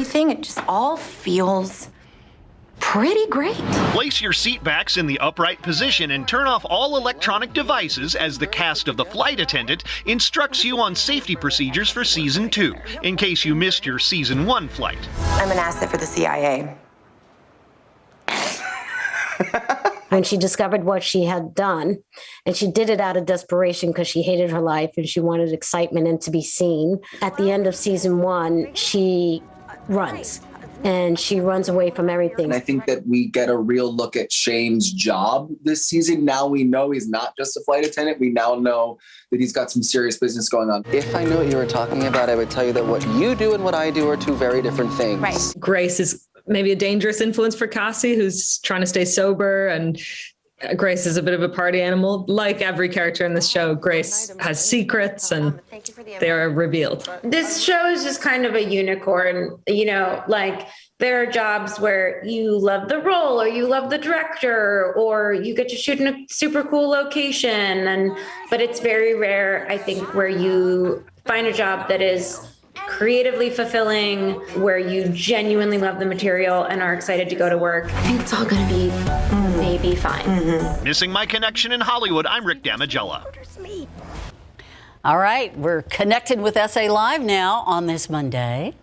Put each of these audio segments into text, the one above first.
everything. It just all feels pretty great. Place your seat backs in the upright position and turn off all electronic devices as the cast of The Flight Attendant instructs you on safety procedures for Season 2, in case you missed your Season 1 flight. I'm an asset for the CIA. And she discovered what she had done, and she did it out of desperation because she hated her life and she wanted excitement and to be seen. At the end of Season 1, she runs. And she runs away from everything. And I think that we get a real look at Shane's job this season. Now we know he's not just a flight attendant. We now know that he's got some serious business going on. If I knew what you were talking about, I would tell you that what you do and what I do are two very different things. Right. Grace is maybe a dangerous influence for Cassie, who's trying to stay sober, and Grace is a bit of a party animal. Like every character in this show, Grace has secrets and they are revealed. This show is just kind of a unicorn, you know, like there are jobs where you love the role or you love the director or you get to shoot in a super cool location. But it's very rare, I think, where you find a job that is creatively fulfilling, where you genuinely love the material and are excited to go to work. It's all gonna be maybe fine. Missing My Connection in Hollywood, I'm Rick Damigella. All right, we're connected with SA Live now on this Monday.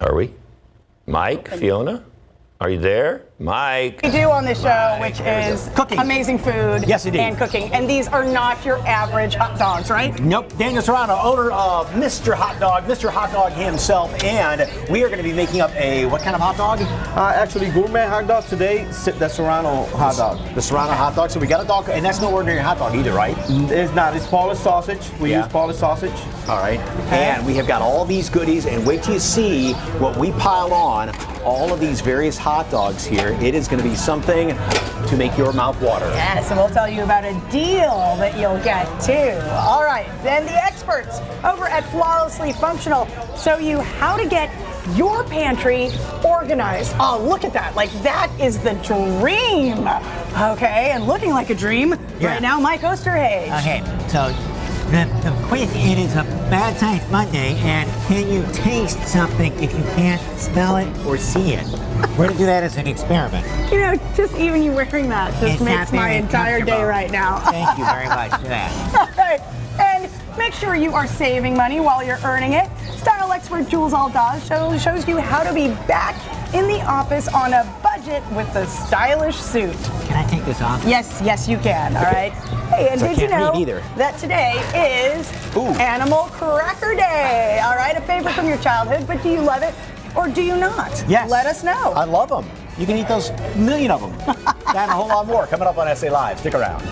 Are we? Mike, Fiona, are you there? Mike. We do on this show, which is cooking, amazing food, yes, indeed, and cooking. And these are not your average hot dogs, right? Nope. Daniel Serrano, owner of Mr. Hot Dog himself, and we are going to be making up a what kind of hot dog? Actually, gourmet hot dog today. The Serrano hot dog. The Serrano hot dog. So we got a dog, and that's no ordinary hot dog either, right? It's not. It's Polish sausage. We use Polish sausage. All right. And we have got all these goodies, and wait till you see what we pile on all of these various hot dogs here. It is going to be something to make your mouth water. Yes, and we'll tell you about a deal that you'll get too. All right, then the experts over at Flawlessly Functional show you how to get your pantry organized. Oh, look at that. Like, that is the dream. Okay, and looking like a dream right now, Mike Osterhage. Okay, so the quiz, it is a Bad Science Monday, and can you taste something if you can't smell it or see it? We're going to do that as an experiment. You know, just even you wearing that just makes my entire day right now. Thank you very much for that. All right, and make sure you are saving money while you're earning it. Style expert Jules Aldaz shows you how to be back in the office on a budget with a stylish suit. Can I take this off? Yes, you can. All right. Hey, and So did you know that today is Animal Cracker Day? All right, a favorite from your childhood, but do you love it or do you not? Yes. Let us know. I love them. You can eat those, a million of them. That and a whole lot more coming up on SA Live. Stick around.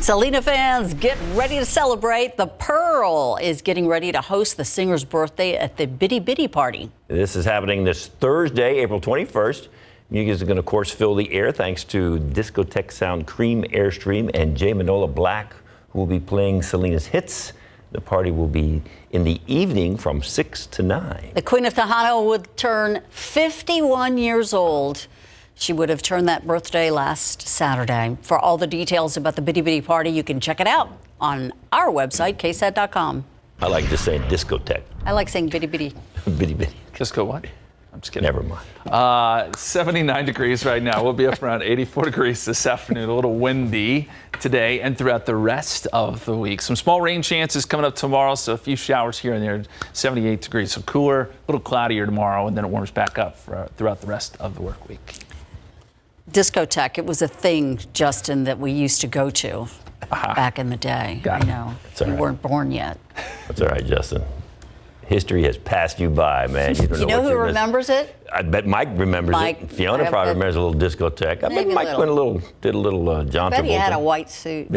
Selena fans, get ready to celebrate. The Pearl is getting ready to host the singer's birthday at the Bitty Bitty Party. This is happening this Thursday, April 21st. Music is going to, of course, fill the air thanks to Discotheque Sound Cream Airstream and Jay Manola Black, who will be playing Selena's hits. The party will be in the evening from 6 to 9. The Queen of Tejano would turn 51 years old. She would have turned that birthday last Saturday. For all the details about the Bitty Bitty Party, you can check it out on our website, ksat.com. I like just saying discotheque. I like saying Bitty Bitty. Bitty Bitty. Disco what? I'm just kidding. Never mind. 79 degrees right now. We'll be up around 84 degrees this afternoon. A little windy today and throughout the rest of the week. Some small rain chances coming up tomorrow, so a few showers here and there. 78 degrees, so cooler, a little cloudier tomorrow, and then it warms back up throughout the rest of the work week. Discotheque, it was a thing, Justin, that we used to go to back in the day. I know. You weren't born yet. That's all right, Justin. History has passed you by, man. You don't You know who remembers it? I bet Mike remembers it. Fiona probably remembers a little discotheque. I bet Mike did a little John Travolta. I bet he had a white suit.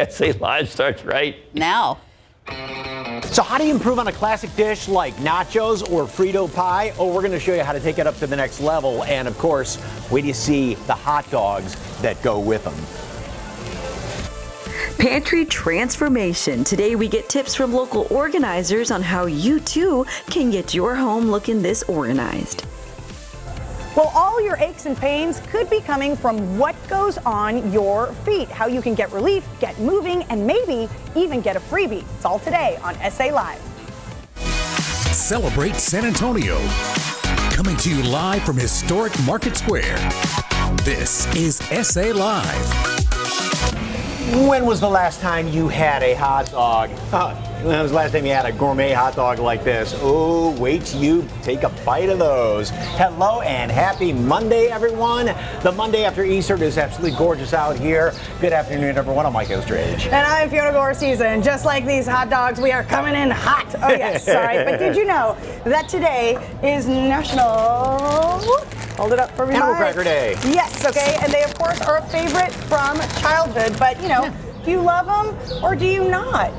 SA Live starts right now. So how do you improve on a classic dish like nachos or Frito pie? Oh, we're going to show you how to take it up to the next level. And of course, wait till you see the hot dogs that go with them. Pantry transformation. Today we get tips from local organizers on how you too can get your home looking this organized. Well, all your aches and pains could be coming from what goes on your feet, how you can get relief, get moving, and maybe even get a freebie. It's all today on SA Live. Celebrate San Antonio. Coming to you live from historic Market Square. This is SA Live. When was the last time you had a hot dog? When was the last time you had a gourmet hot dog like this? Oh, wait till you take a bite of those. Hello and happy Monday, everyone. The Monday after Easter is absolutely gorgeous out here. Good afternoon, everyone. I'm Mike Ostridge. And I'm Fiona Gorsees, and just like these hot dogs, we are coming in hot. Oh, yes. All right. But did you know that today is National... Hold it up for me. Animal Cracker Day. Yes, okay. And they, of course, are a favorite from childhood. But, you know, do you love them or do you not?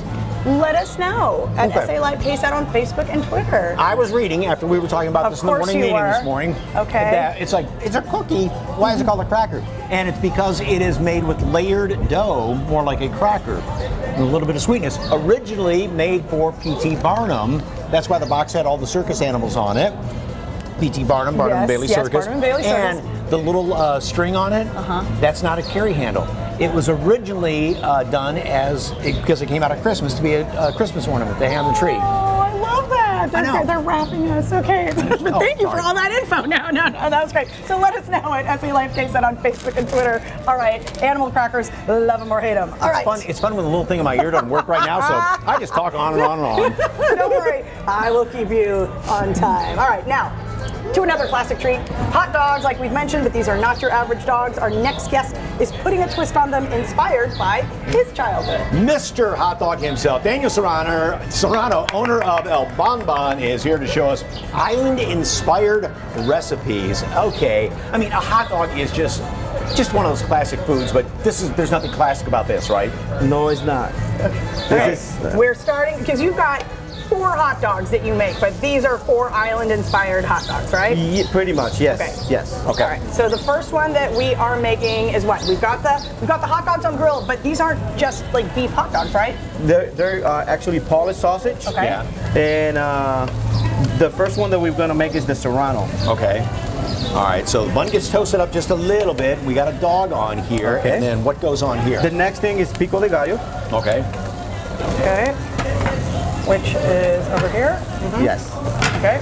Let us know at SA Live Pace Out on Facebook and Twitter. I was reading after we were talking about this in the morning meeting this morning. Okay. That it's like, it's a cookie. Why is it called a cracker? And it's because it is made with layered dough, more like a cracker, with a little bit of sweetness. Originally made for P.T. Barnum. That's why the box had all the circus animals on it. P.T. Barnum, Barnum and Bailey Circus. Barnum and Bailey Circus. And the little string on it, that's not a carry handle. It was originally done because it came out at Christmas to be a Christmas ornament they have on the tree. Oh, I love that. They're wrapping us. Okay. But thank you for all that info. No, that was great. So let us know at SA Live Pace Out on Facebook and Twitter. All right. Animal crackers, love them or hate them. All right. It's fun when the little thing in my ear doesn't work right now, so I just talk on and on and on. Don't worry. I will keep you on time. All right. Now, to another classic treat, hot dogs, like we've mentioned, but these are not your average dogs. Our next guest is putting a twist on them, inspired by his childhood. Mr. Hot Dog himself, Daniel Serrano, owner of El Bonbon, is here to show us island-inspired recipes. Okay, I mean, a hot dog is just one of those classic foods, but there's nothing classic about this, right? No, it's not. Okay, we're starting, because you've got 4 hot dogs that you make, but these are 4 island-inspired hot dogs, right? Yeah, pretty much, yes. Okay. Yes. Okay. All right. So the first one that we are making is what? We've got the hot dogs on grill, but these aren't just like beef hot dogs, right? They're actually Polish sausage. Okay. Yeah. And the first one that we're gonna make is the Serrano. Okay. All right, so the bun gets toasted up just a little bit. We got a dog on here, and then what goes on here? The next thing is pico de gallo. Okay. Okay. Which is over here? Yes. Okay.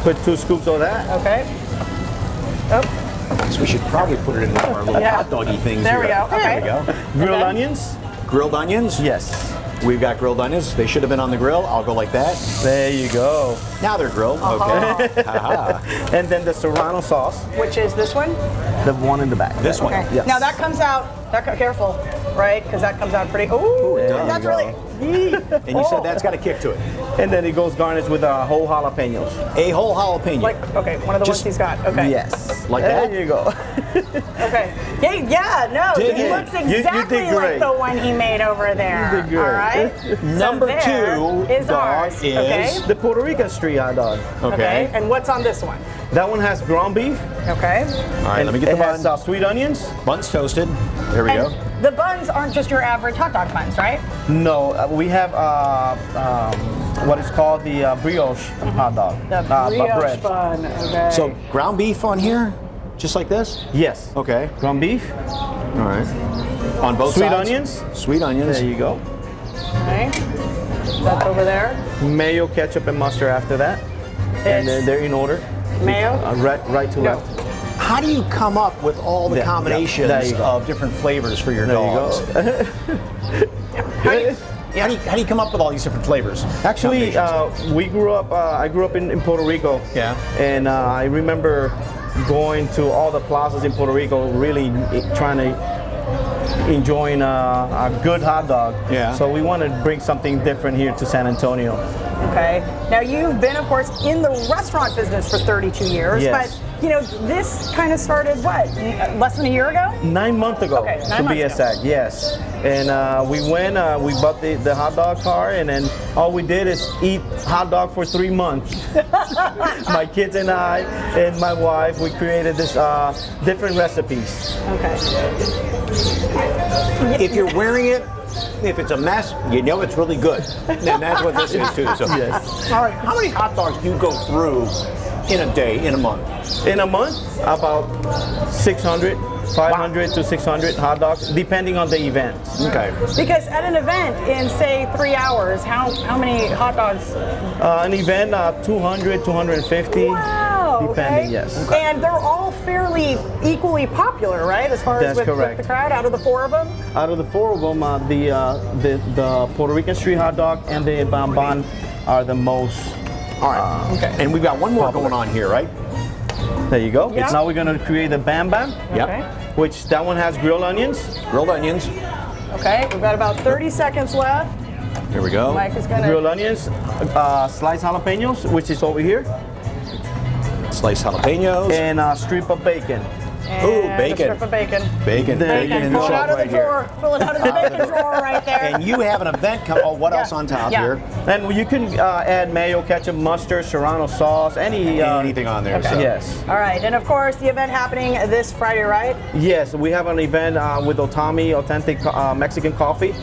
Put 2 scoops of that. Okay. Oh. So we should probably put it in one of our little hot doggy things There here. we go. Okay. There we go. Grilled onions. Grilled onions? Yes. We've got grilled onions. They should have been on the grill. I'll go like that. There you go. Now they're grilled. Okay. And then the Serrano sauce. Which is this one? The one in the back. This one. Okay. Yes. Now that comes out, careful, right? Because that comes out pretty, ooh, that's really, And you said that's got a kick to it. And then it goes garnished with whole jalapenos. A whole jalapeno. like, okay, one of the ones he's got, okay. Yes. Like there that? you go. Okay. Yeah, no, Dig he in. looks You exactly did like great. the one he made over there. You did great. All right. Number there 2 is dog ours. is Okay. The Puerto Rican street hot dog. Okay. And what's on this one? That one has ground beef. Okay. All right, let me get It the has bun. sweet onions. Bun's toasted. There we go. The buns aren't just your average hot dog buns, right? No, we have what is called the brioche hot dog. The brioche bread. bun. Okay. So ground beef on here, just like this? Yes. Okay. Ground beef. All right. On both Sweet sides? onions. Sweet onions. There you go. Okay. That's over there. Mayo, ketchup, and mustard after that. And then they're in order. Mayo. Right to left. How do you come up with all the There combinations you go. of different flavors for your There dogs? you go. How do you come up with all these different flavors? Actually, Combinations? we grew up. I grew up in Puerto Rico. Yeah. And I remember going to all the plazas in Puerto Rico, really trying to enjoying a good hot dog. Yeah. So we want to bring something different here to San Antonio. Okay. Now you've been, of course, in the restaurant business for 32 years, Yes. but you know this kind of started what, less than a year ago? 9 months ago, Okay, 9 to be months ago. exact. Yes. And we went. We bought the hot dog car, and then all we did is eat hot dog for 3 months. My kids and I and my wife, we created this different recipes. Okay. If you're wearing it, if it's a mess, you know it's really good. And that's what this is too. So. Yes. All right. How many hot dogs do you go through in a day, in a month? In a month, about 600, 500 to 600 hot dogs, depending on the event. Okay. Because at an event in, say, 3 hours, how many hot dogs? An event, 200, 250. Wow. Depending, okay. yes. Okay. And they're all fairly equally popular, right? As far as with the crowd, out of the 4 of them? Out of the 4 of them, the Puerto Rican street hot dog and the Bamban are the most. All right. Okay. And we've got one more going on here, right? There you go. Yeah. Now we're going to create the Bam Bam. Yep. Which that one has grilled onions. Grilled onions. Okay, we've got about 30 seconds left. Here we go. Mike is gonna grilled onions, sliced jalapenos, which is over here. Sliced jalapenos. And a strip of bacon. Ooh, bacon. A strip of bacon. Bacon in the Pull it out shelf of the right here. drawer. Pull it out of the bacon drawer right there. And you have an event coming. Oh, what else on top here? And you can add mayo, ketchup, mustard, serrano sauce, anything on there. Okay. So. Yes. All right, and of course the event happening this Friday, right? Yes, we have an event with Otami, authentic Mexican coffee.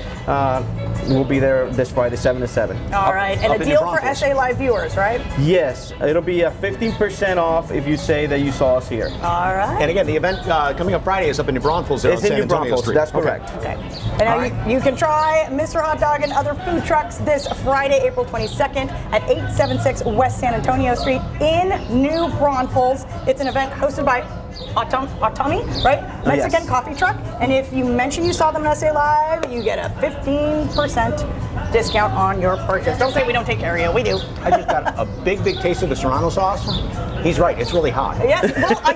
We'll be there this Friday, 7 to 7. All right, and a deal for SA Live viewers, right? Yes, it'll be a 15% off if you say that you saw us here. All right. And again, the event coming up Friday is up in New Braunfels. It's in New Braunfels, that's correct. Okay. And now you can try Mr. Hot Dog and other food trucks this Friday, April 22nd at 876 West San Antonio Street in New Braunfels. It's an event hosted by Otami, right? Mexican coffee truck. And if you mention you saw them on SA Live, you get a 15% discount on your purchase. Don't say we don't take care of you. We do. I just got a big taste of the serrano sauce. He's right. It's really hot. Yes. Well, I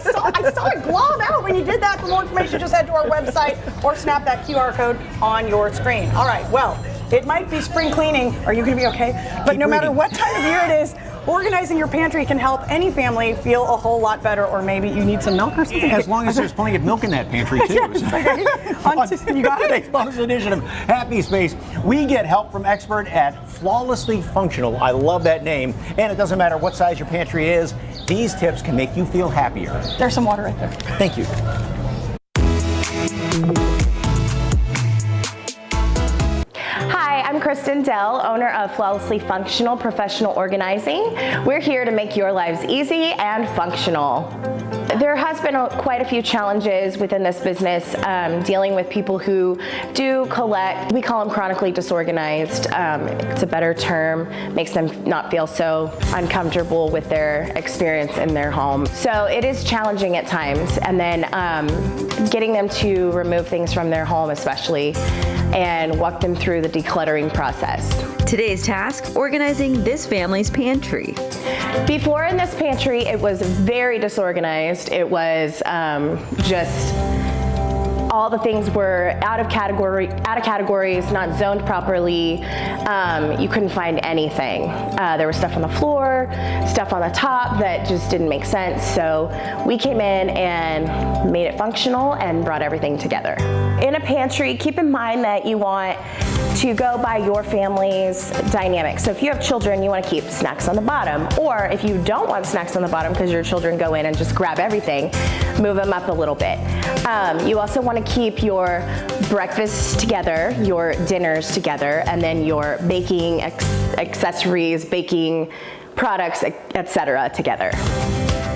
saw it glob out when you did that. For more information, just head to our website or snap that QR code on your screen. All right. Well, it might be spring cleaning. Are you going to be okay? But no matter what time of year it is, organizing your pantry can help any family feel a whole lot better, or maybe you need some milk or something. As long as there's plenty of milk in that pantry, too. You got Today's bonus edition of Happy Space, we get help from expert at Flawlessly Functional. I love that name. And it doesn't matter what size your pantry is, these tips can make you feel happier. There's some water right there. Thank you. Hi, I'm Kristen Dell, owner of Flawlessly Functional Professional Organizing. We're here to make your lives easy and functional. There has been quite a few challenges within this business dealing with people who do collect. We call them chronically disorganized. It's a better term, makes them not feel so uncomfortable with their experience in their home. So it is challenging at times, and then getting them to remove things from their home especially, and walk them through the decluttering process. Today's task, organizing this family's pantry. Before in this pantry, it was very disorganized. It was just all the things were out of categories, not zoned properly. You couldn't find anything. There was stuff on the floor, stuff on the top that just didn't make sense. So we came in and made it functional and brought everything together. In a pantry, keep in mind that you want to go by your family's dynamic. So if you have children, you want to keep snacks on the bottom. Or if you don't want snacks on the bottom because your children go in and just grab everything, move them up a little bit. You also want to keep your breakfasts together, your dinners together, and then your baking accessories, baking products, etc. together.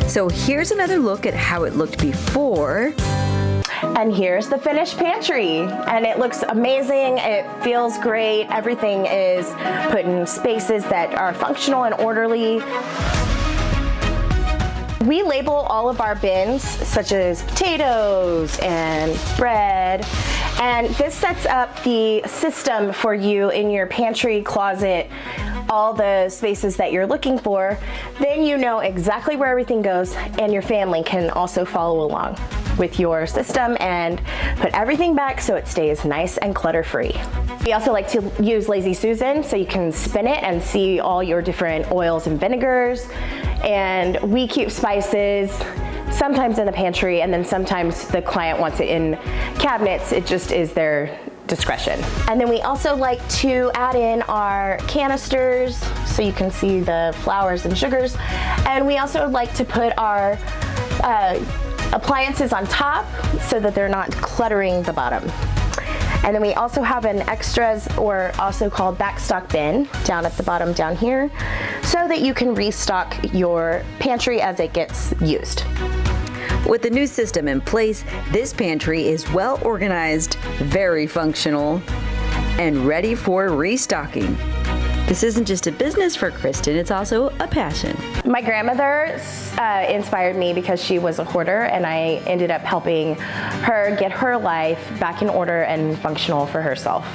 So here's another look at how it looked before. And here's the finished pantry. And it looks amazing. It feels great. Everything is put in spaces that are functional and orderly. We label all of our bins, such as potatoes and bread, and this sets up the system for you in your pantry, closet, all the spaces that you're looking for. Then you know exactly where everything goes, and your family can also follow along with your system and put everything back so it stays nice and clutter-free. We also like to use Lazy Susan so you can spin it and see all your different oils and vinegars. And we keep spices sometimes in the pantry, and then sometimes the client wants it in cabinets. It just is their discretion. And then we also like to add in our canisters so you can see the flours and sugars. And we also like to put our appliances on top so that they're not cluttering the bottom. And then we also have an extras, or also called backstock bin, down at the bottom down here, so that you can restock your pantry as it gets used. With the new system in place, this pantry is well organized, very functional, and ready for restocking. This isn't just a business for Kristen, it's also a passion. My grandmother inspired me because she was a hoarder, and I ended up helping her get her life back in order and functional for herself.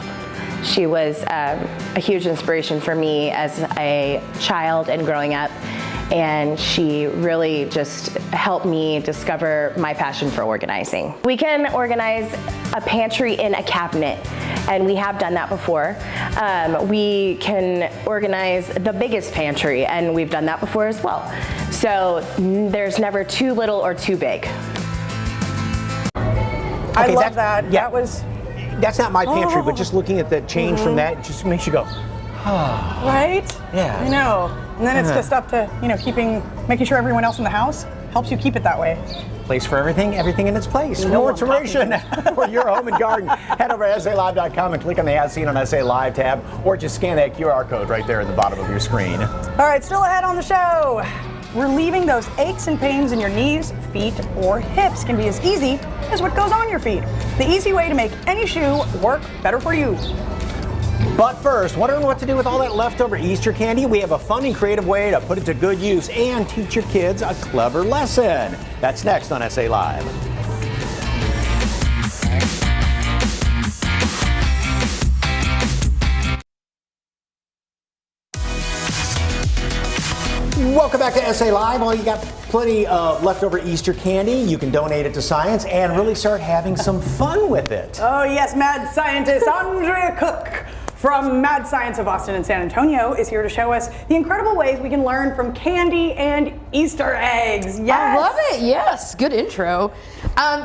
She was a huge inspiration for me as a child and growing up, and she really just helped me discover my passion for organizing. We can organize a pantry in a cabinet, and we have done that before. We can organize the biggest pantry, and we've done that before as well. So there's never too little or too big. I love that. Yeah. That's not my pantry, but just looking at the change from that, it just makes you go, oh. Right? Yeah. I know. And then it's just up to, making sure everyone else in the house helps you keep it that way. Place for everything in its place. For more information for your home and garden, head over to SALive.com and click on the As Seen on SA Live tab, or just scan that QR code right there at the bottom of your screen. All right, still ahead on the show. Relieving those aches and pains in your knees, feet, or hips can be as easy as what goes on your feet. The easy way to make any shoe work better for you. But first, wondering what to do with all that leftover Easter candy? We have a fun and creative way to put it to good use and teach your kids a clever lesson. That's next on SA Live. Welcome back to SA Live. Well, you got plenty of leftover Easter candy. You can donate it to science and really start having some fun with it. Oh yes, mad scientist Andrea Cook from Mad Science of Austin and San Antonio is here to show us the incredible ways we can learn from candy and Easter eggs. Yes. I love it. Yes. Good intro.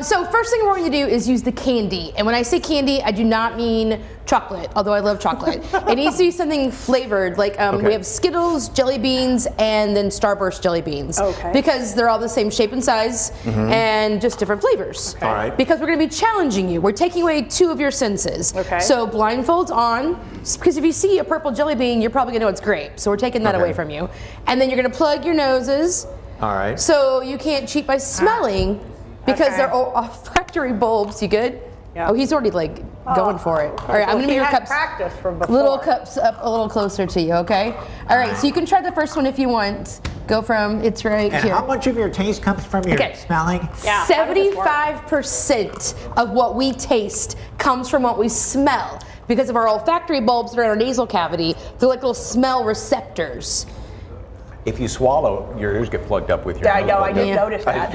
So first thing we're going to do is use the candy. And when I say candy, I do not mean chocolate, although I love chocolate. It needs to be something flavored, like we have Skittles, jelly beans, and then Starburst jelly beans. Okay. Because they're all the same shape and size and just different flavors. All right. Because we're going to be challenging you. We're taking away 2 of your senses. Okay. So blindfolds on, because if you see a purple jelly bean, you're probably going to know it's grape. So we're taking that away from you. And then you're going to plug your noses. All right. So you can't cheat by smelling because they're all factory bulbs. You good? Yeah. Oh, he's already going for it. All right, I'm gonna move your cups. Practice from before. Little cups up a little closer to you, okay? All right, so you can try the first one if you want. Go from it's right and here. How much of your taste comes from your smelling? Yeah, 75% of what we taste comes from what we smell. Because of our olfactory bulbs that are in our nasal cavity, they're like little smell receptors. If you swallow, your ears get plugged up with your nose. I know, I just noticed that.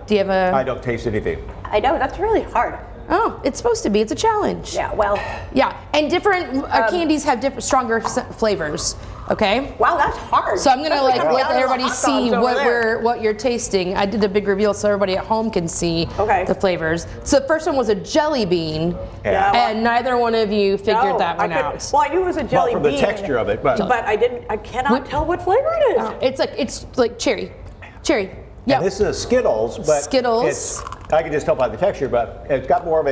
Do you have a... I don't taste anything. I know, that's really hard. Oh, it's supposed to be. It's a challenge. Yeah, well. Yeah, and different candies have different, stronger flavors. Okay. Wow, that's hard. So I'm gonna let everybody see what you're tasting. I did a big reveal so everybody at home can see the flavors. So the first one was a jelly bean, and neither one of you figured that one out. Well, I knew it was a jelly bean. Well, from the texture of it, but I cannot tell what flavor it is. It's like cherry. Yeah. This is a Skittles, but I can just tell by the texture, but it's got more of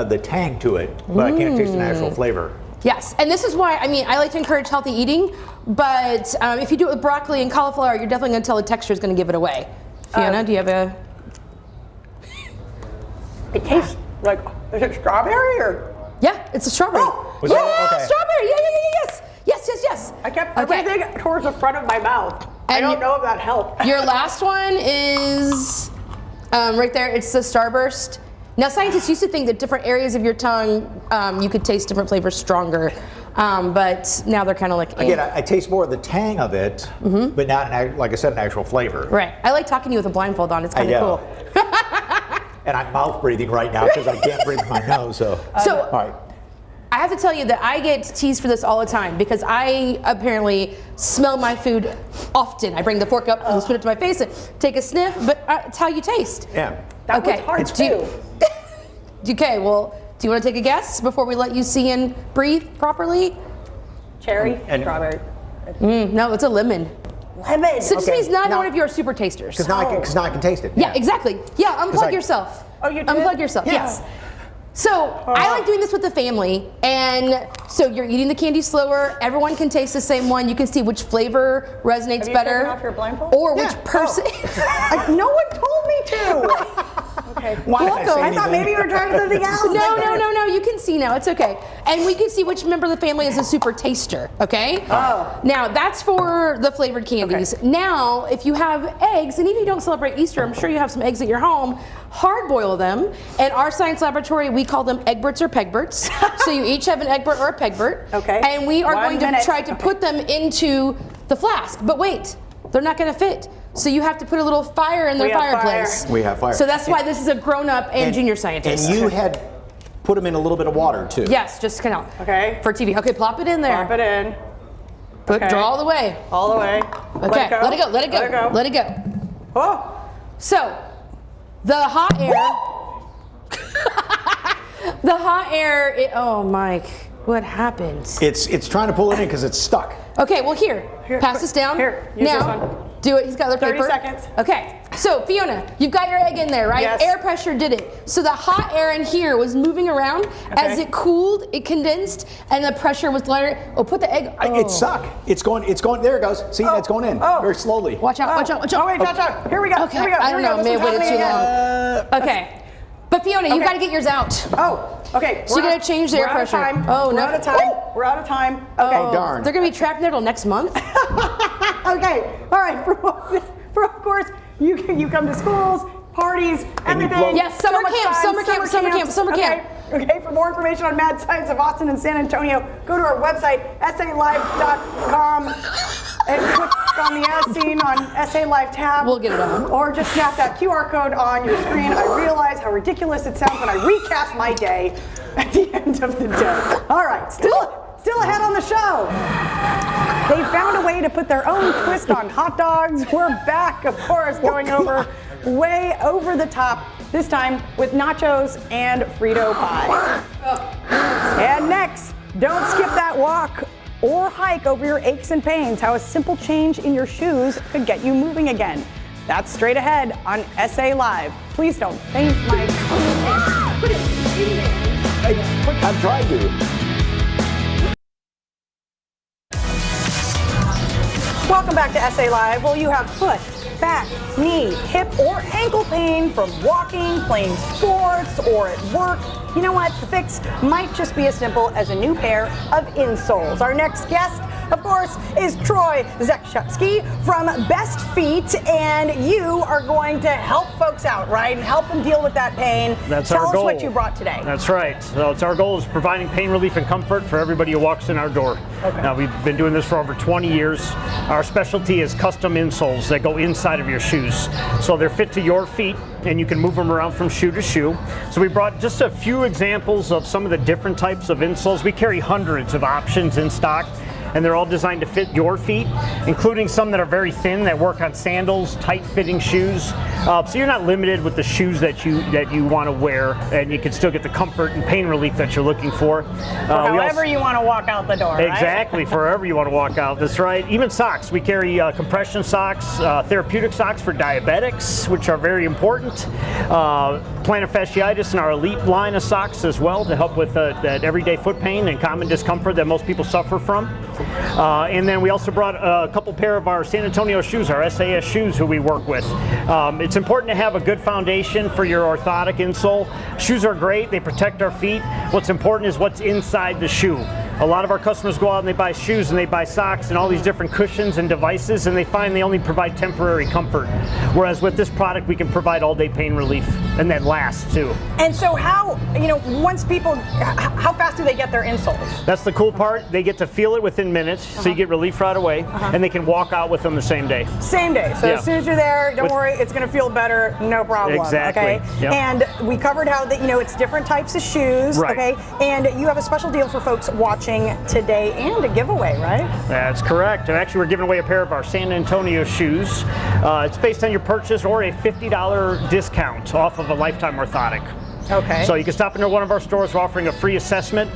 the tang to it, but I can't taste the natural flavor. Yes, and this is why, I like to encourage healthy eating, but if you do it with broccoli and cauliflower, you're definitely gonna tell the texture is gonna give it away. Fiona, do you have a? It tastes like, is it strawberry or? Yeah, it's a strawberry. Strawberry, yes. I kept everything towards the front of my mouth. I don't know if that helped. Your last one is right there, it's the Starburst. Now, scientists used to think that different areas of your tongue, you could taste different flavors stronger, but now they're kind of like... Again, I taste more of the tang of it, but not, like I said, an actual flavor. Right. I like talking to you with a blindfold on. It's kind of cool. And I'm mouth breathing right now because I can't breathe with my nose, so... All right. I have to tell you that I get teased for this all the time because I apparently smell my food often. I bring the fork up and put it to my face and take a sniff, but it's how you taste. Yeah. That was hard too. Okay, well, do you want to take a guess before we let you see and breathe properly? Cherry, strawberry. No, it's a lemon. Lemon. So this means not one of your super tasters. Because now I can taste it. Yeah, exactly. Yeah, unplug yourself. Oh, you did? Unplug yourself, yes. So I like doing this with the family, and so you're eating the candy slower. Everyone can taste the same one. You can see which flavor resonates Have you better, taken off your blindfold? or which person. No one told me to. Okay. I thought maybe you were trying something else. No. You can see now. It's okay. And we can see which member of the family is a super taster. Okay. Oh. Now that's for the flavored candies. Okay. Now, if you have eggs, and even if you don't celebrate Easter, I'm sure you have some eggs at your home. Hard boil them. In our science laboratory, we call them Egberts or Pegberts. So you each have an Egbert or a Pegbert. Okay. And we are going to try to put them into the flask. But wait, they're not going to fit. So you have to put a little fire in their fireplace. We have fire. So that's why this is a grown-up and junior scientist. And you had put them in a little bit of water too. Yes, just kind of. Okay. For TV. Okay, plop it in there. Plop it in. Draw all the way. All the way. Okay, let it go. Let it go. Let it go. Oh. So, the hot air. The hot air. Oh, Mike, what happened? It's trying to pull it in because it's stuck. Okay, well here pass this down. Here, use now, this one. do it. He's got other 30 paper. seconds. Okay, so Fiona, you've got your egg in there, right? Yes. Air pressure did it. So the hot air in here was moving around. As it cooled, it condensed, and the pressure was lighter. Oh, put the egg. Oh. It's stuck. It's going. There it goes. See, it's going in very slowly. Watch out! Watch out! Watch out! Oh wait, watch out! Here we go. Okay, Here we go. I don't know. May have waited too long. Okay. But Fiona, you got to get yours out. Oh, okay. So you got to change the air pressure. Oh, no. We're out of time. We're out of time. Okay. Oh, darn. They're going to be trapped there till next month. Okay. All right. For of course, you come to schools, parties, everything. Yes, summer camp. Okay, for more information on Mad Science of Austin and San Antonio, go to our website, salive.com, and click on the S scene on SA Live tab. We'll get it on. Or just snap that QR code on your screen. I realize how ridiculous it sounds when I recap my day at the end of the day. All right, still ahead on the show. They found a way to put their own twist on hot dogs. We're back, of course, going way over the top, this time with nachos and Frito pie. And next, don't skip that walk or hike over your aches and pains, how a simple change in your shoes could get you moving again. That's straight ahead on SA Live. Please don't faint, Mike. I'm trying to. Welcome back to SA Live. Well, you have foot, back, knee, hip, or ankle pain from walking, playing sports, or at work. You know what? The fix might just be as simple as a new pair of insoles. Our next guest, of course, is Troy Zekshetsky from Best Feet, and you are going to help folks out, right? And help them deal with that pain. That's our goal. Tell us what you brought today. That's right. So it's our goal is providing pain relief and comfort for everybody who walks in our door. Okay. Now, we've been doing this for over 20 years. Our specialty is custom insoles that go inside of your shoes. So they're fit to your feet, and you can move them around from shoe to shoe. So we brought just a few examples of some of the different types of insoles. We carry hundreds of options in stock, and they're all designed to fit your feet, including some that are very thin that work on sandals, tight-fitting shoes. So you're not limited with the shoes that you want to wear, and you can still get the comfort and pain relief that you're looking for. However you want to walk out the door, exactly, right? forever you want to walk out. That's right. Even socks. We carry compression socks, therapeutic socks for diabetics, which are very important. Plantar fasciitis and our elite line of socks as well to help with that everyday foot pain and common discomfort that most people suffer from. And then we also brought a couple pair of our San Antonio shoes, our SAS shoes, who we work with. It's important to have a good foundation for your orthotic insole. Shoes are great. They protect our feet. What's important is what's inside the shoe. A lot of our customers go out and they buy shoes and they buy socks and all these different cushions and devices, and they find they only provide temporary comfort. Whereas with this product, we can provide all-day pain relief, and that lasts too. And so how fast do they get their insoles? That's the cool part. They get to feel it within minutes, so you get relief right away, and they can walk out with them the same day. Same day. So as soon as you're there, don't worry, it's going to feel better, no problem. Exactly. Okay. Yep. And we covered how it's different types of shoes. Right. Okay. And you have a special deal for folks watching today and a giveaway, right? That's correct. And actually, we're giving away a pair of our San Antonio shoes. It's based on your purchase or a $50 discount off of a lifetime orthotic. Okay. So you can stop into one of our stores. We're offering a free assessment,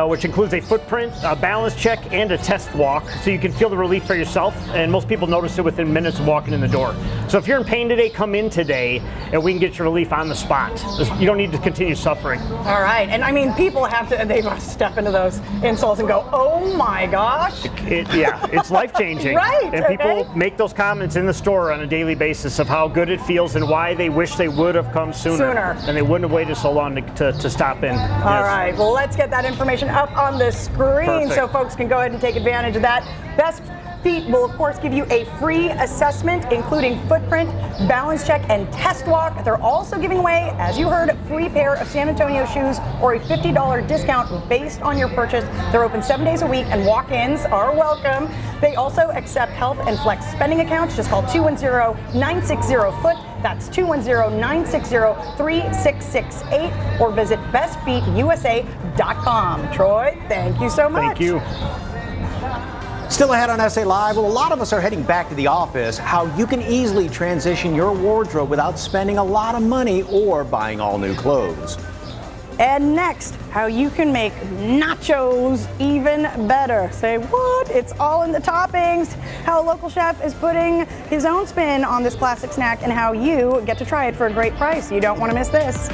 which includes a footprint, a balance check, and a test walk, so you can feel the relief for yourself. And most people notice it within minutes of walking in the door. So if you're in pain today, come in today, and we can get your relief on the spot. You don't need to continue suffering. All right. And I mean, people they must step into those insoles and go, oh my gosh. Yeah, it's life-changing. Right. And people make those comments in the store on a daily basis of how good it feels and why they wish they would have come sooner. And they wouldn't have waited so long to stop in. All right. Well, let's get that information up on the screen so folks can go ahead and take advantage of that. Best Feet will, of course, give you a free assessment, including footprint, balance check, and test walk. They're also giving away, as you heard, a free pair of San Antonio shoes or a $50 discount based on your purchase. They're open 7 days a week, and walk-ins are welcome. They also accept health and flex spending accounts. Just call 210-960-FOOT. That's 210-960-3668, or visit bestfeetusa.com. Troy, thank you so much. Thank you. Still ahead on SA Live, well, a lot of us are heading back to the office. How you can easily transition your wardrobe without spending a lot of money or buying all new clothes. And next, how you can make nachos even better. Say what? It's all in the toppings. How a local chef is putting his own spin on this classic snack and how you get to try it for a great price. You don't want to miss this.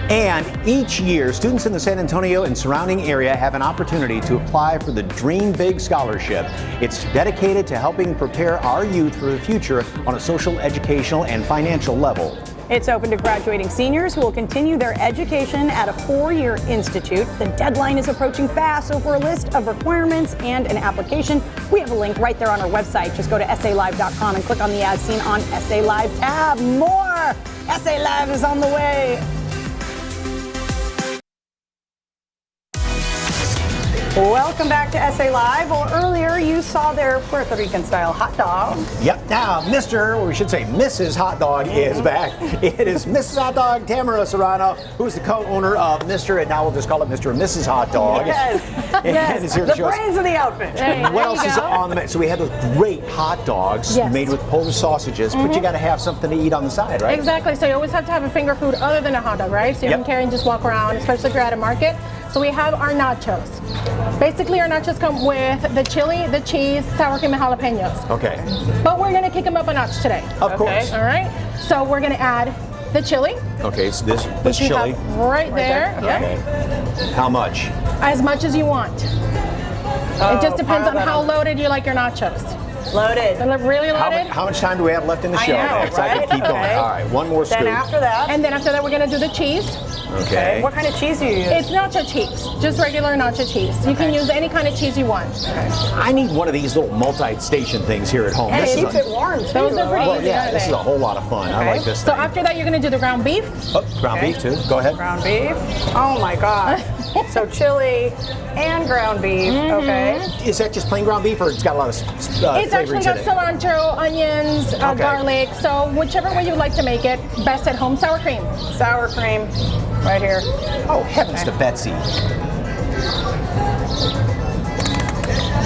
And each year, students in the San Antonio and surrounding area have an opportunity to apply for the Dream Big Scholarship. It's dedicated to helping prepare our youth for the future on a social, educational, and financial level. It's open to graduating seniors who will continue their education at a 4-year institute. The deadline is approaching fast, so for a list of requirements and an application, we have a link right there on our website. Just go to SALive.com and click on the As Seen on SA Live tab. More SA Live is on the way. Welcome back to SA Live. Well, earlier you saw their Puerto Rican style hot dog. Yep. Now, Mr., or we should say Mrs. Hot Dog is back. It is Mrs. Hot Dog, Tamara Serrano, who's the co-owner of Mr., and now we'll just call it Mr. and Mrs. Hot Dog. Yes. And is here to The show us brains of the outfit. what else is on the menu. So we have those great hot dogs made with Polish sausages, but you got to have something to eat on the side, right? Exactly. So you always have to have a finger food other than a hot dog, right? So you don't carry and just walk around, especially if you're at a market. So we have our nachos. Basically, our nachos come with the chili, the cheese, sour cream, and jalapenos. Okay. But we're gonna kick them up a notch today. Of course. All right. So we're gonna add the chili. Okay, it's this which you chili. have right there. Okay. How much? As much as you want. It just depends on how loaded you like your nachos. Loaded. Really loaded? How much time do we have left in the show? I know, Next, I can keep going. All right, one more scoop. And after that, we're gonna do the cheese. Okay. What kind of cheese do you use? It's nacho cheese, just regular nacho cheese. You can use any kind of cheese you want. I need one of these little multi-station things here at home. And this it keeps it warm, too. Those are pretty easy, aren't this they? is a whole lot of fun. I like this So thing. after that, you're gonna do the ground beef. Oh, ground beef too. Go ahead. Ground beef. Oh my God. So chili and ground beef. Okay. Is that just plain ground beef, or it's got a lot of It's flavorings actually got in it? cilantro, onions, garlic. So whichever way you like to make it, best at home. Sour cream. Sour cream, right here. Oh, heavens to Betsy.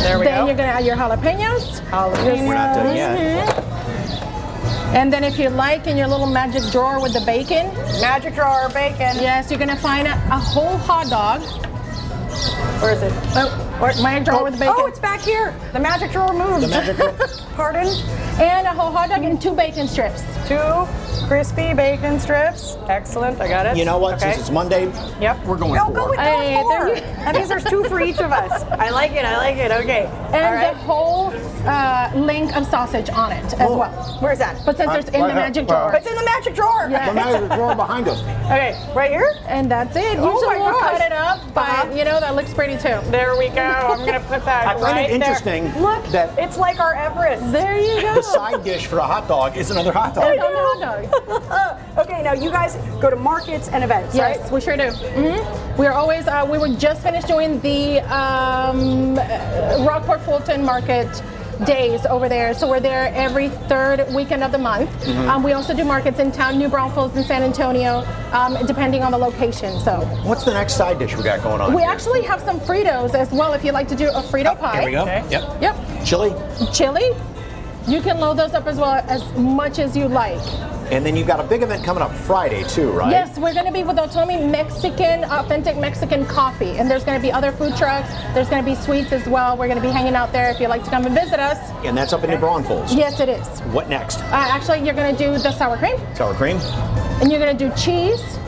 There we Then go. you're gonna add your jalapenos. We're not done yet. And then if you like, in your little magic drawer with the bacon. Magic drawer bacon. Yes, you're gonna find a whole hot dog. Where is it? Magic drawer with the bacon. Oh, it's back here. The magic drawer moved. The magic drawer. Pardon? And a whole hot dog and 2 bacon strips. 2 crispy bacon strips. Excellent. I got it. You know what? Okay. Since it's Monday, Yep. we're going Go for with Hey, those 4. there you- That means there's 2 for each of us. I like it. I like it. Okay. And All right. the whole link of sausage on it as well. Where's that? But since it's in the magic drawer. It's in the magic drawer. Yeah. the magic drawer behind us. Okay, right here? And that's it. Oh Usually my we'll gosh. cut it up, but you know, that looks pretty too. There we go. I'm going to put that I find right it interesting there. Look, that it's like our Everest. There you go. the side dish for a hot dog is another hot dog. It's on the hot dog. Okay, now you guys go to markets and events, Yes, right? we sure do. We're always, we were just finished doing the Rockport Fulton Market days over there. So we're there every 3rd weekend of the month. We also do markets in town, New Braunfels and San Antonio, depending on the location. So What's the next side dish we got going on? we here? actually have some Fritos as well if you'd like to do a Frito pie. Here we go. Okay. Yep. Yep. Chili. Chili. You can load those up as well as much as you like. And then you've got a big event coming up Friday too, right? Yes, we're going to be with Otomi Mexican, authentic Mexican coffee. And there's going to be other food trucks. There's going to be sweets as well. We're going to be hanging out there if you'd like to come and visit us. And that's up in New Braunfels. Yes, it is. What next? Actually, you're going to do the sour cream. Sour cream. And you're going to do cheese.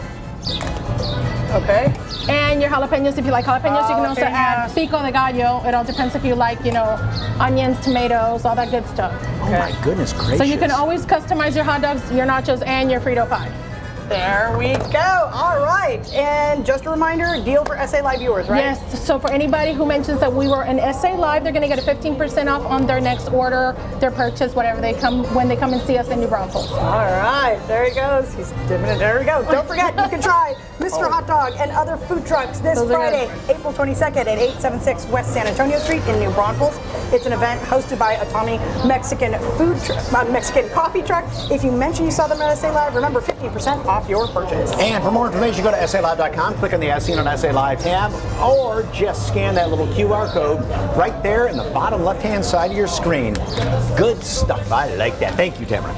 Okay. And your jalapenos, if you like jalapenos, you can also add pico de gallo. It all depends if you like, onions, tomatoes, all that good stuff. Oh my goodness gracious. So you can always customize your hot dogs, your nachos, and your Frito pie. There we go. All right. And just a reminder, deal for SA Live viewers, right? Yes. So for anybody who mentions that we were in SA Live, they're going to get a 15% off on their next order, their purchase, whatever when they come and see us in New Braunfels. All right. There he goes. He's dipping it. There we go. Don't forget, you can try Mr. Hot Dog and other food trucks this Friday, April 22nd at 876 West San Antonio Street in New Braunfels. It's an event hosted by Otomi Mexican Mexican coffee truck. If you mention you saw them at SA Live, remember 15% off your purchase. And for more information, go to SALive.com, click on the As Seen on SA Live tab, or just scan that little QR code right there in the bottom left-hand side of your screen. Good stuff. I like that. Thank you, Tamara.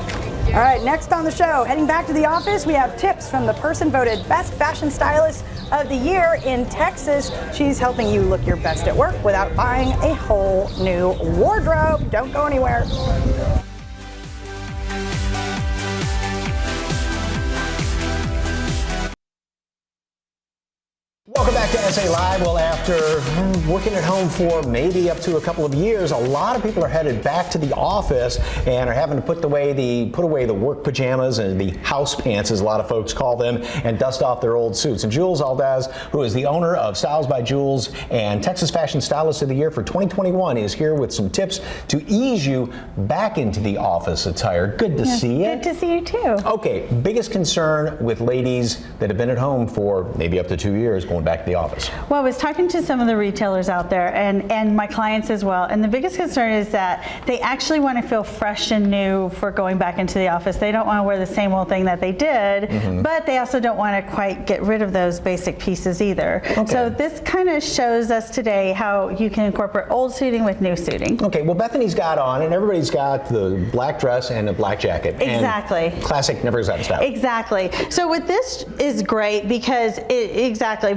All right, next on the show, heading back to the office, we have tips from the person voted Best Fashion Stylist of the Year in Texas. She's helping you look your best at work without buying a whole new wardrobe. Don't go anywhere. Welcome back to SA Live. Well, after working at home for maybe up to a couple of years, a lot of people are headed back to the office and are having to put away the work pajamas and the house pants, as a lot of folks call them, and dust off their old suits. And Jules Aldaz, who is the owner of Styles by Jules and Texas Fashion Stylist of the Year for 2021, is here with some tips to ease you back into the office attire. Good to see you. Good to see you too. Okay, biggest concern with ladies that have been at home for maybe up to 2 years going back to the office? Well, I was talking to some of the retailers out there and my clients as well, and the biggest concern is that they actually want to feel fresh and new for going back into the office. They don't want to wear the same old thing that they did, but they also don't want to quite get rid of those basic pieces either. Okay. So this kind of shows us today how you can incorporate old suiting with new suiting. Okay, well, Bethany's got on, and everybody's got the black dress and a black jacket. Exactly. And classic, never goes out of style. Exactly. So with this is great because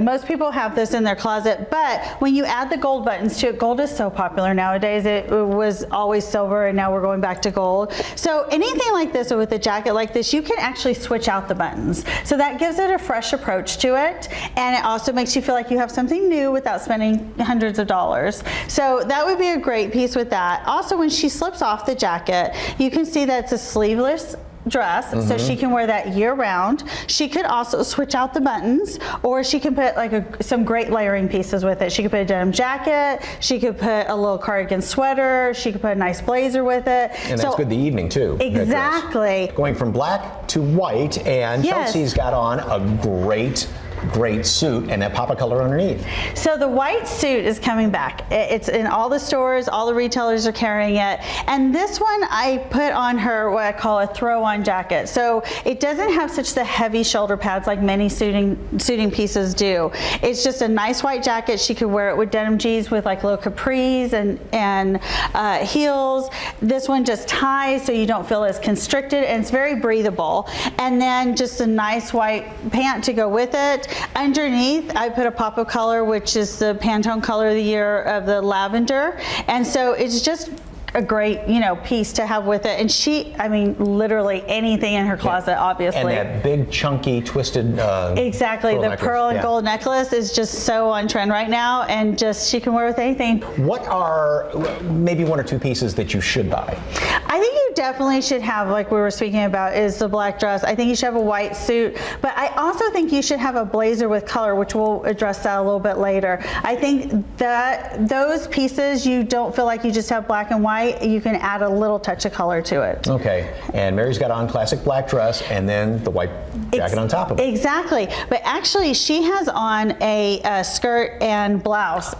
most people have this in their closet, but when you add the gold buttons to it, gold is so popular nowadays. It was always silver and now we're going back to gold. So anything like this or with a jacket like this, you can actually switch out the buttons. So that gives it a fresh approach to it, and it also makes you feel like you have something new without spending hundreds of dollars. So that would be a great piece with that. Also, when she slips off the jacket, you can see that it's a sleeveless dress, so she can wear that year round. She could also switch out the buttons, or she can put like some great layering pieces with it. She could put a denim jacket, she could put a little cardigan sweater, she could put a nice blazer with it. And that's good the evening too. Exactly. Going from black to white, and Chelsea's got on a great suit and that pop of color underneath. So the white suit is coming back. It's in all the stores, all the retailers are carrying it. And this one I put on her what I call a throw-on jacket. So it doesn't have such the heavy shoulder pads like many suiting pieces do. It's just a nice white jacket. She could wear it with denim jeans with like little capris and heels. This one just ties so you don't feel as constricted, and it's very breathable. And then just a nice white pant to go with it. Underneath, I put a pop of color, which is the Pantone color of the year of the lavender. And so it's just a great, piece to have with it. And she, literally anything in her closet, obviously. And that big, chunky, twisted exactly, the pearl and gold necklace is just so on trend right now, and just she can wear with anything. What are maybe one or two pieces that you should buy? I think you definitely should have, like we were speaking about, is the black dress. I think you should have a white suit, but I also think you should have a blazer with color, which we'll address that a little bit later. I think that those pieces, you don't feel like you just have black and white. You can add a little touch of color to it. Okay, and Mary's got on classic black dress and then the white jacket on top of it. Exactly, but actually she has on a skirt and blouse,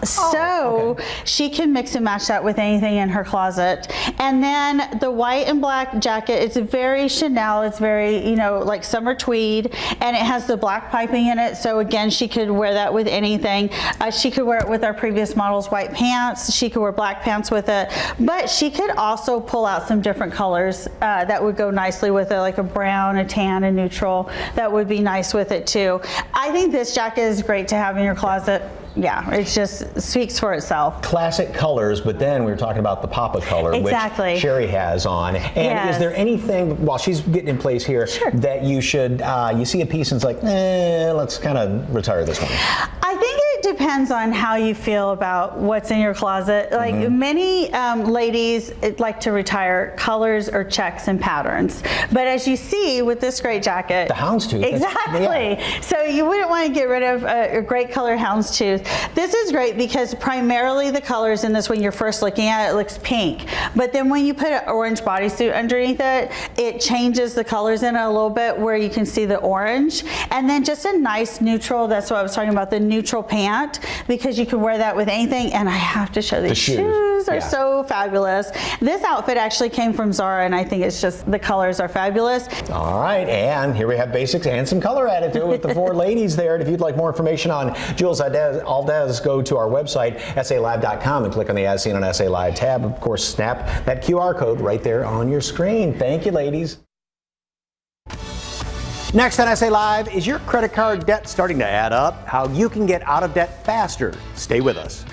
she can mix and match that with anything in her closet. And then the white and black jacket, it's very Chanel, it's very, like summer tweed, and it has the black piping in it, so again, she could wear that with anything. She could wear it with our previous model's white pants, she could wear black pants with it, but But she could also pull out some different colors that would go nicely with it, like a brown, a tan, a neutral. That would be nice with it too. I think this jacket is great to have in your closet. Yeah, it just speaks for itself. Classic colors, but then we were talking about the Papa color, exactly. which Sherry has on. And yes. Is there anything, while she's getting in place here, that you should, you see a piece and it's like, let's kind of retire this one? I think it depends on how you feel about what's in your closet. Like many ladies like to retire colors or checks and patterns. But as you see with this great jacket. The houndstooth. Exactly. Yeah. So you wouldn't want to get rid of a great color houndstooth. This is great because primarily the colors in this, when you're first looking at it, looks pink. But then when you put an orange bodysuit underneath it, it changes the colors in it a little bit where you can see the orange. And then just a nice neutral, that's what I was talking about, the neutral pant, because you can wear that with anything. And I have to show these shoes are so fabulous. This outfit actually came from Zara, and I think it's just, the colors are fabulous. All right, and here we have basics and some color added to it with the four ladies there. And if you'd like more information on Jules Aldez, go to our website, SALive.com, and click on the As Seen on SA Live tab. Of course, snap that QR code right there on your screen. Thank you, ladies. Next on SA Live, is your credit card debt starting to add up? How you can get out of debt faster. Stay with us.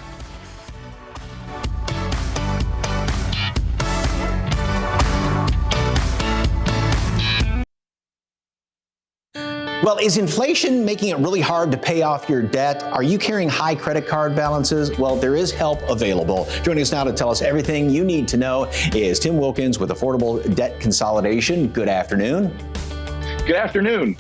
Well, is inflation making it really hard to pay off your debt? Are you carrying high credit card balances? Well, there is help available. Joining us now to tell us everything you need to know is Tim Wilkins with Affordable Debt Consolidation. Good afternoon. Good afternoon.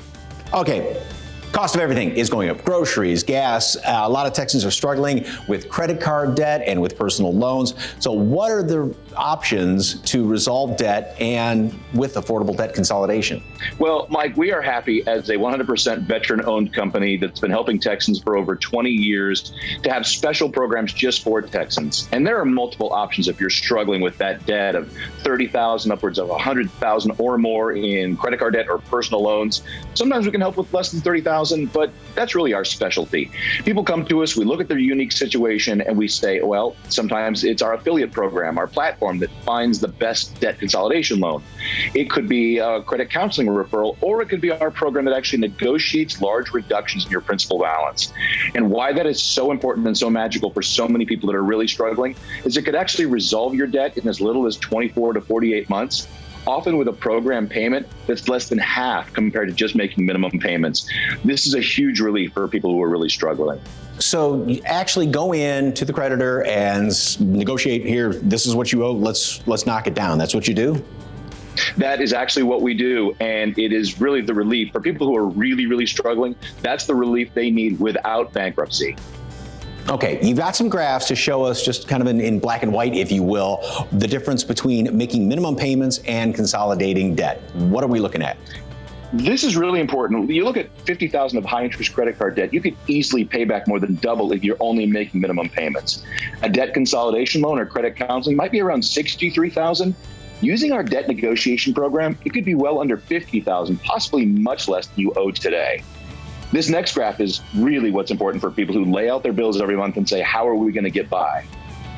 Okay. Cost of everything is going up. Groceries, gas. A lot of Texans are struggling with credit card debt and with personal loans. So what are the options to resolve debt and with affordable debt consolidation? Well, Mike, we are happy as a 100% veteran-owned company that's been helping Texans for over 20 years to have special programs just for Texans. And there are multiple options if you're struggling with that debt of $30,000, upwards of $100,000 or more in credit card debt or personal loans. Sometimes we can help with less than $30,000, but that's really our specialty. People come to us, we look at their unique situation, and we say, well, sometimes it's our affiliate program, our platform that finds the best debt consolidation loan. It could be a credit counseling referral, or it could be our program that actually negotiates large reductions in your principal balance. And why that is so important and so magical for so many people that are really struggling is it could actually resolve your debt in as little as 24 to 48 months. Often with a program payment that's less than half compared to just making minimum payments. This is a huge relief for people who are really struggling. So you actually go in to the creditor and negotiate, here, this is what you owe, let's knock it down. That's what you do? That is actually what we do, and it is really the relief for people who are really, really struggling. That's the relief they need without bankruptcy. Okay, you've got some graphs to show us, just kind of in black and white, if you will, the difference between making minimum payments and consolidating debt. What are we looking at? This is really important. You look at $50,000 of high interest credit card debt, you could easily pay back more than double if you're only making minimum payments. A debt consolidation loan or credit counseling might be around $63,000. Using our debt negotiation program, it could be well under $50,000, possibly much less than you owe today. This next graph is really what's important for people who lay out their bills every month and say, how are we going to get by?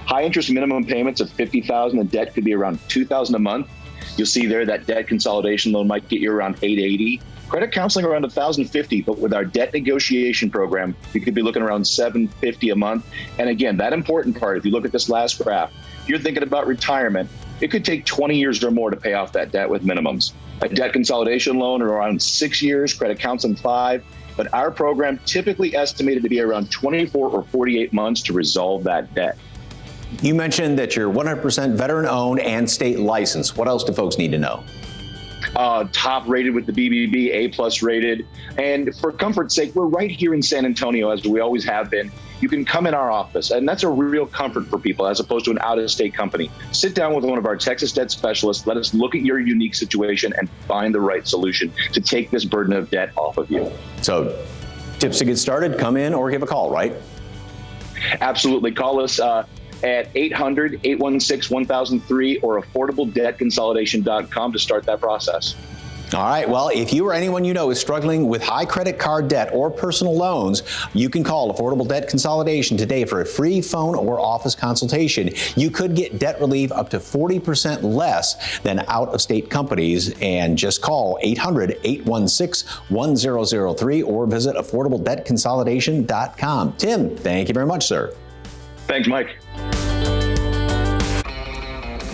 High interest minimum payments of $50,000 and debt could be around $2,000 a month. You'll see there that debt consolidation loan might get you around $880. Credit counseling around $1,050, but with our debt negotiation program, you could be looking around $750 a month. And again, that important part, if you look at this last graph, if you're thinking about retirement, it could take 20 years or more to pay off that debt with minimums. A debt consolidation loan around 6 years, credit counseling 5. But our program typically estimated to be around 24 or 48 months to resolve that debt. You mentioned that you're 100% veteran-owned and state licensed. What else do folks need to know? Top rated with the BBB, A+ rated. And for comfort's sake, we're right here in San Antonio, as we always have been. You can come in our office, and that's a real comfort for people as opposed to an out-of-state company. Sit down with one of our Texas debt specialists. Let us look at your unique situation and find the right solution to take this burden of debt off of you. So tips to get started, come in or give a call, right? Absolutely. Call us at 800-816-1003 or affordabledebtconsolidation.com to start that process. All right, well, if you or anyone you know is struggling with high credit card debt or personal loans, you can call Affordable Debt Consolidation today for a free phone or office consultation. You could get debt relief up to 40% less than out-of-state companies, and just call 800-816-1003 or visit affordabledebtconsolidation.com. Tim, thank you very much, sir. Thanks, Mike.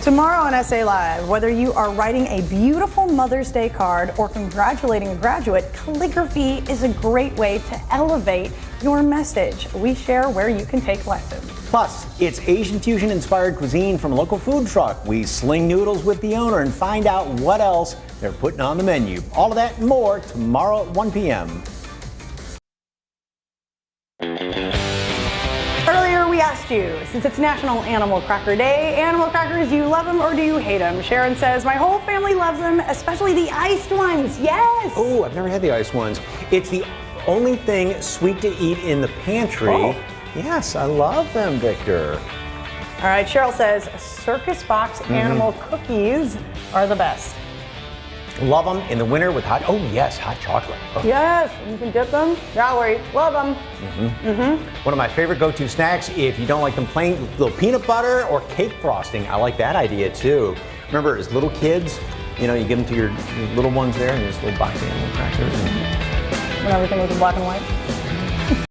Tomorrow on SA Live, whether you are writing a beautiful Mother's Day card or congratulating a graduate, calligraphy is a great way to elevate your message. We share where you can take lessons. Plus, it's Asian fusion inspired cuisine from a local food truck. We sling noodles with the owner and find out what else they're putting on the menu. All of that and more tomorrow at 1 p.m. Earlier, we asked you, since it's National Animal Cracker Day, animal crackers, do you love them or do you hate them? Sharon says, my whole family loves them, especially the iced ones. Yes! Oh, I've never had the iced ones. It's the only thing sweet to eat in the pantry. Oh. Yes, I love them, Victor. All right, Cheryl says, Circus Box animal cookies are the best. Love them in the winter with hot, oh yes, hot chocolate. Oh. Yes, you can dip them. Yahweh, love them. One of my favorite go-to snacks, if you don't like them plain, little peanut butter or cake frosting. I like that idea too. Remember, as little kids, you know, you give them to your little ones there, and there's little box animal crackers. When everything was in black and white.